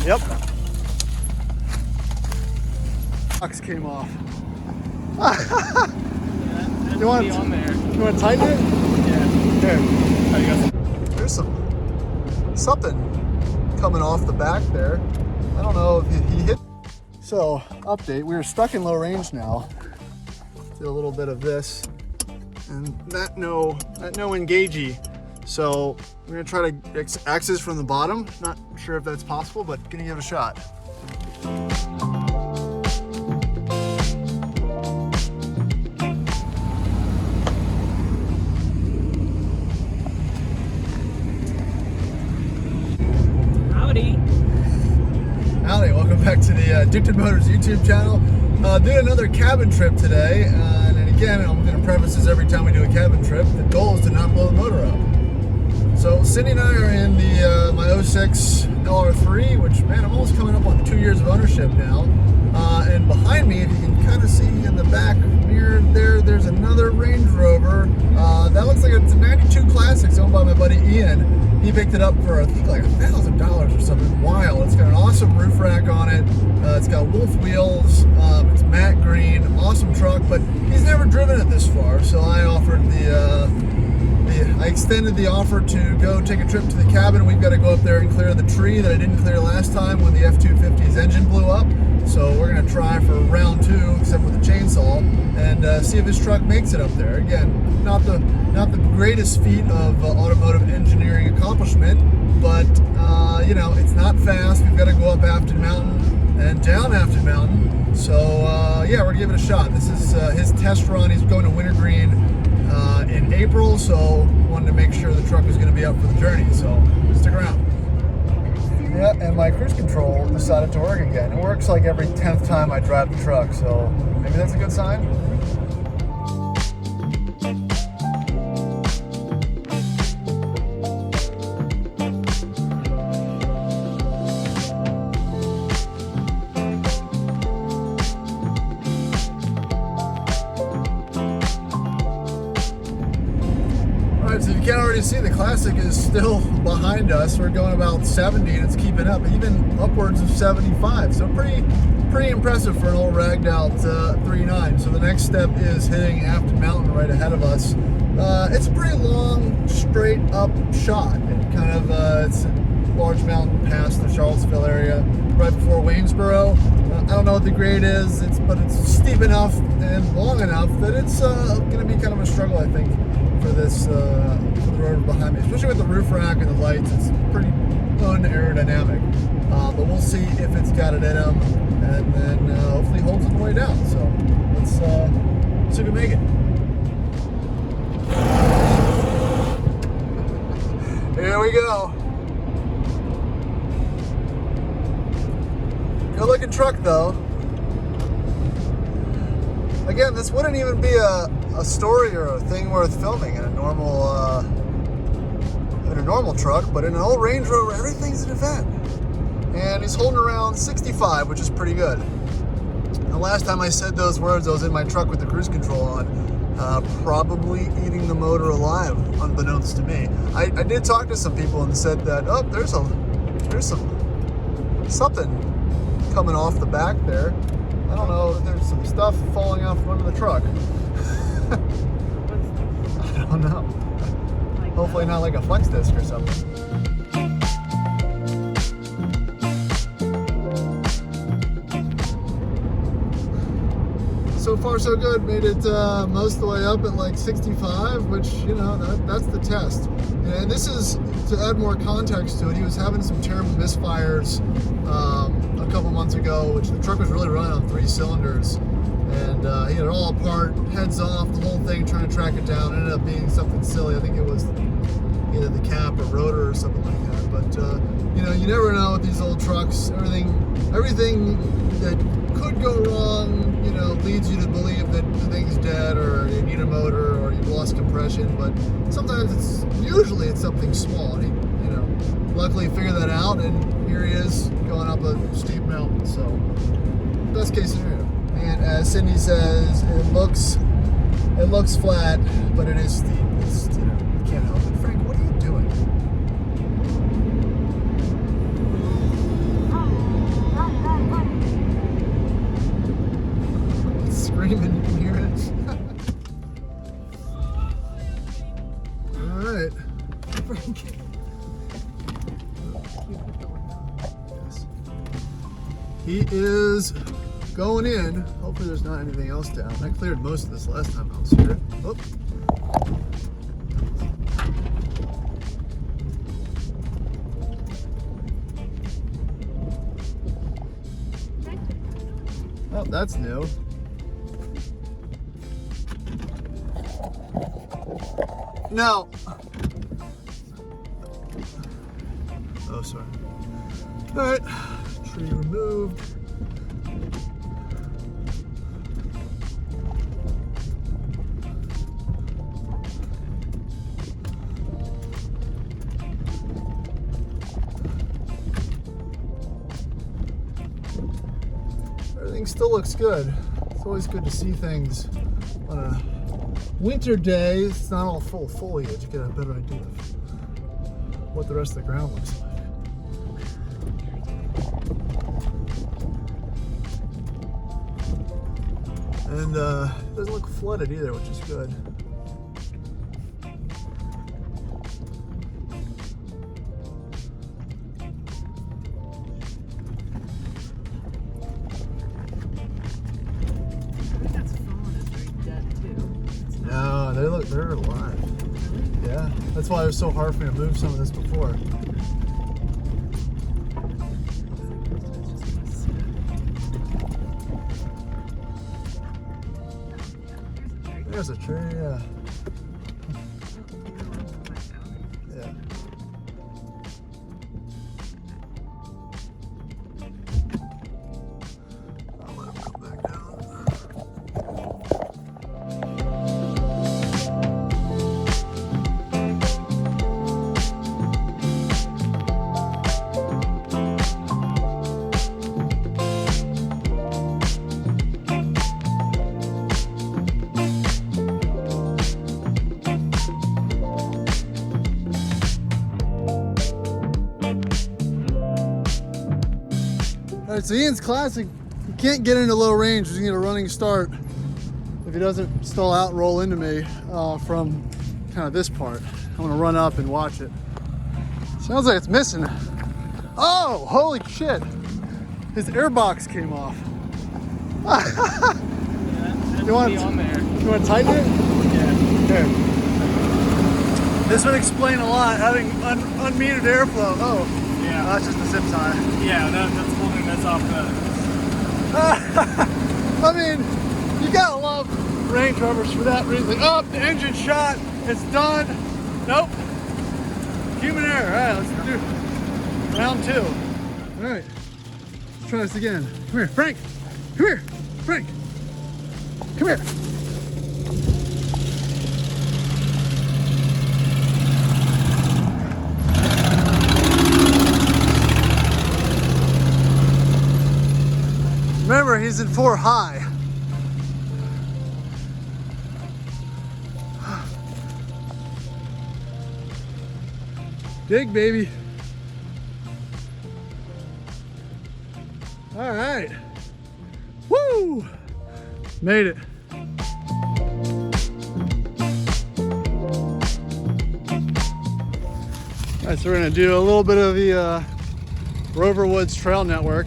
Yep. Box came off. You want on there. You want to tighten it? Yeah. Here. Oh, you got There's something coming off the back there. I don't know if he hit. So, update, we are stuck in low range now. Did a little bit of this, and that no engagey. So we're gonna try to access from the bottom. Not sure if that's possible, but gonna give it a shot. Howdy, welcome back to the Addicted Motors YouTube channel. Doing another cabin trip today, and again, I'm going to preface this every time we do a cabin trip. The goal is to not blow the motor up. So Cindy and I are in the my 06 LR3, which, man, I'm almost coming up on 2 years of ownership now. And behind me, if you can kind of see in the back mirror there's another Range Rover. That looks like it's a 92 Classic owned by my buddy Ian. He picked it up for, I think, like $1,000 or something wild. It's got an awesome roof rack on it. It's got wolf wheels. It's matte green. Awesome truck, but he's never driven it this far, so I offered I extended the offer to go take a trip to the cabin. We've got to go up there and clear the tree that I didn't clear last time when the F-250's engine blew up. So we're going to try for round 2, except with a chainsaw, and see if this truck makes it up there. Again, not the greatest feat of automotive engineering accomplishment, but you know, it's not fast. We've got to go up Afton Mountain and down Afton Mountain. So yeah, we're going to give it a shot. This is his test run. He's going to Wintergreen in April, so wanted to make sure the truck was going to be up for the journey. So stick around. Yeah, and my cruise control decided to work again. It works like every 10th time I drive the truck, so maybe that's a good sign. So you can already see the Classic is still behind us. We're going about 70 and it's keeping up, even upwards of 75. So pretty impressive for an old ragged out 3.9. So the next step is hitting Afton Mountain right ahead of us. It's a pretty long, straight up shot. It kind of it's a large mountain past the Charlottesville area, right before Waynesboro. I don't know what the grade is, but it's steep enough and long enough that it's going to be kind of a struggle, I think, for this for the Rover behind me, especially with the roof rack and the lights. It's pretty unaerodynamic, but we'll see if it's got it in them, and then hopefully holds it the way down. So let's see if we make it. Here we go. Good looking truck though. Again, this wouldn't even be a story or a thing worth filming in a normal truck, but in an old Range Rover, everything's an event. And he's holding around 65, which is pretty good. The last time I said those words, I was in my truck with the cruise control on, probably eating the motor alive, unbeknownst to me. I did talk to some people and said that, oh, there's something coming off the back there. I don't know, there's some stuff falling off front of the truck. I don't know. Hopefully not like a flex disc or something. So far so good. Made it most of the way up at like 65, which, you know, that's the test. And this is, to add more context to it, he was having some terrible misfires a couple months ago, which the truck was really running on 3 cylinders. And he had it all apart, heads off, the whole thing, trying to track it down. It ended up being something silly. I think it was either the cap or rotor or something like that. But you know, you never know with these old trucks. Everything that could go wrong, you know, leads you to believe that the thing's dead, or you need a motor, or you've lost compression. But sometimes usually it's something small. He, you know, luckily figured that out, and here he is going up a steep mountain. So best case scenario. And as Cindy says, it looks flat, but it is steep. It's, you know, you can't help it. Frank, what are you doing? Frank. Yes. He is going in. Hopefully there's not anything else down. I cleared most of this last time I was here. Oh. Oh, that's new. No. Oh, sorry. All right, tree removed. Everything still looks good. It's always good to see things on a winter day. It's not all full of foliage. You get a better idea of what the rest of the ground looks like. And it doesn't look flooded either, which is good. No, they're alive. Really? Yeah, that's why it was so hard for me to move some of this before. There's a tree, yeah. Yeah. I'll let him come back down. All right, so Ian's classic, you can't get into low range, you need a running start if he doesn't stall out and roll into me from kind of this part. I'm gonna run up and watch it. Sounds like it's missing. Oh, holy shit. His air box came off. You want to tighten it? Yeah. Here. This would explain a lot, having unmetered airflow. Oh. Yeah. That's just the zip tie. Yeah, that's holding this off the... I mean, you gotta love Range Rovers for that reason. Oh, the engine shot. It's done. Nope. Human error. All right, let's do round 2. All right, let's try this again. Come here, Frank. Come here, Frank. Come here. Remember, he's in 4 high. Dig, baby. All right. Woo! Made it. All right, so we're gonna do a little bit of the Rover Woods Trail Network.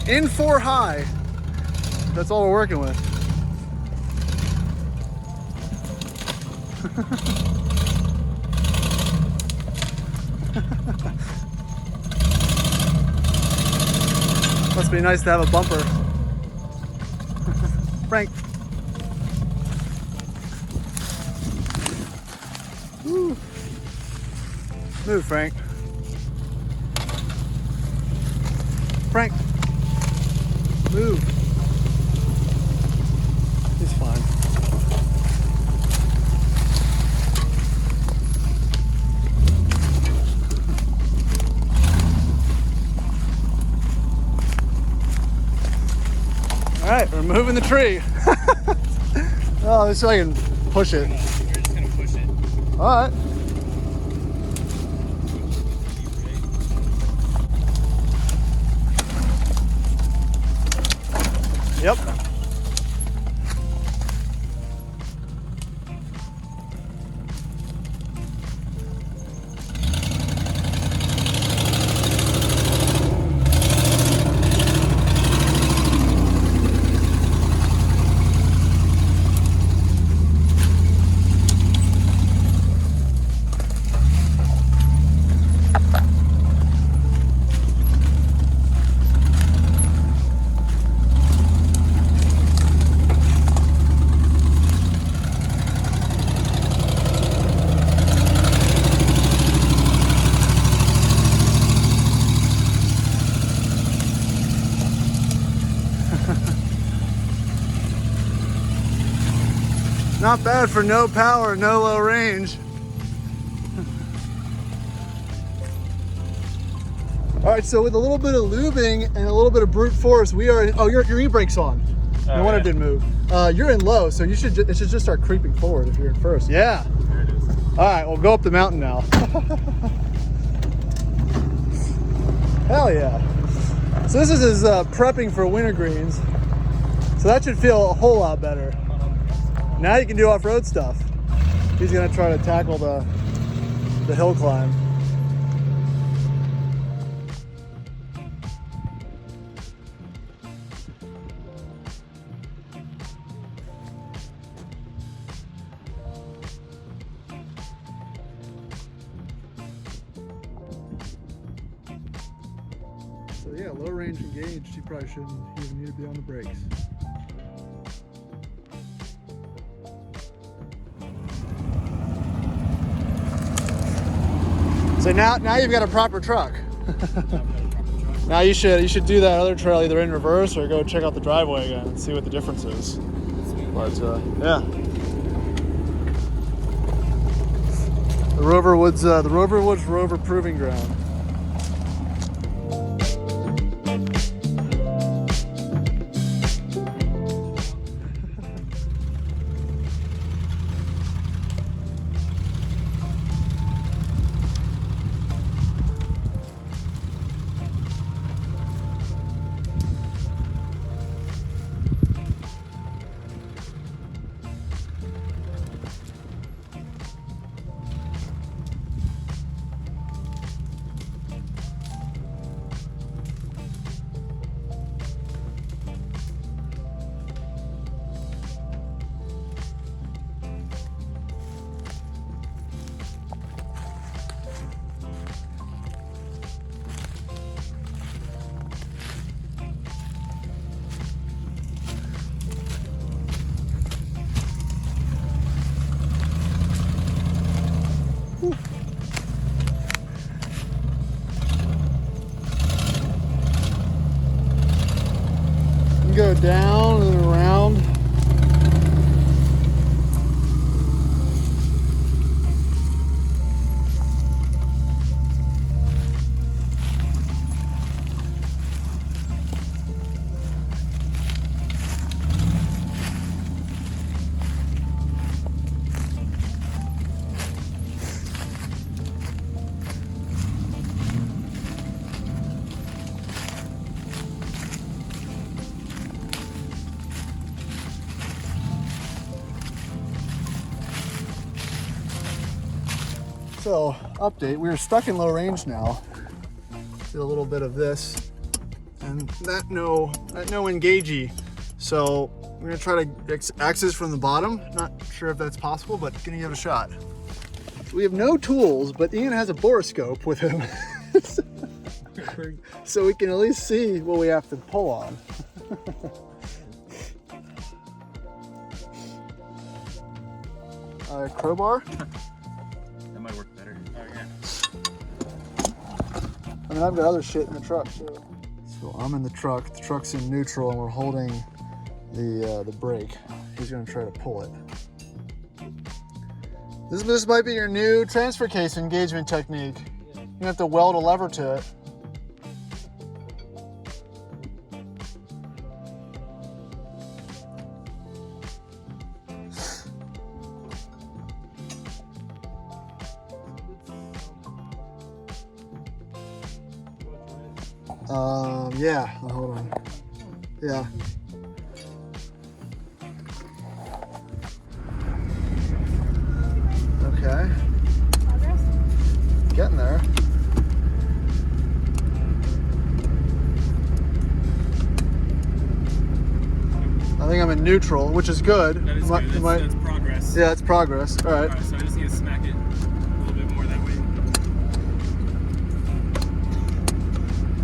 In 4 high, that's all we're working with. Must be nice to have a bumper. Frank. Woo. Move, Frank. Frank. Move. He's fine. All right, we're moving the tree. Oh, let's see if I can push it. We're just gonna push it. All right. Yep. Not bad for no power, no low range. All right, so with a little bit of lubing and a little bit of brute force, we are in, oh, your e-brake's on. No wonder it didn't move. You're in low, so it should just start creeping forward if you're in first. Yeah. There it is. All right, we'll go up the mountain now. Hell yeah. So this is his prepping for wintergreens. So that should feel a whole lot better. Now you can do off-road stuff. He's gonna try to tackle the hill climb. So yeah, low range engaged, he probably shouldn't even need to be on the brakes. So now you've got a proper truck. Now you should do that other trail either in reverse or go check out the driveway again and see what the difference is. But yeah. The Rover Woods Rover Proving Ground. Go down and around. So, update, we're stuck in low range now. Did a little bit of this and that no engagey. So we're gonna try to access from the bottom. Not sure if that's possible, but gonna give it a shot. So we have no tools, but Ian has a borescope with him. So we can at least see what we have to pull on. Crowbar? That might work better. Oh yeah. I mean, I've got other shit in the truck too. So I'm in the truck. The truck's in neutral, and we're holding the brake. He's gonna try to pull it. This might be your new transfer case engagement technique. You have to weld a lever to it. Yeah, hold on. Yeah. Okay. Progress? Getting there. I think I'm in neutral, which is good. That is good. That's progress. Yeah, it's progress. All right. Alright, so I just need to smack it a little bit more that way.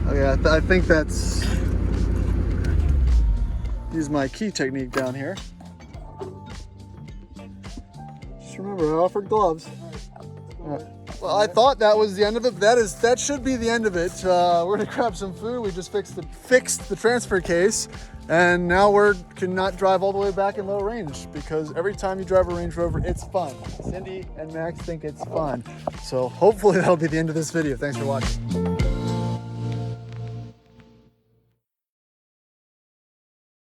Okay, I think that's... Use my key technique down here. Just remember, I offered gloves. Well, I thought that was the end of it, but that should be the end of it. We're gonna grab some food. We just fixed the transfer case. And now we're cannot drive all the way back in low range because every time you drive a Range Rover, it's fun. Cindy and Max think it's fun. So hopefully that'll be the end of this video. Thanks for watching.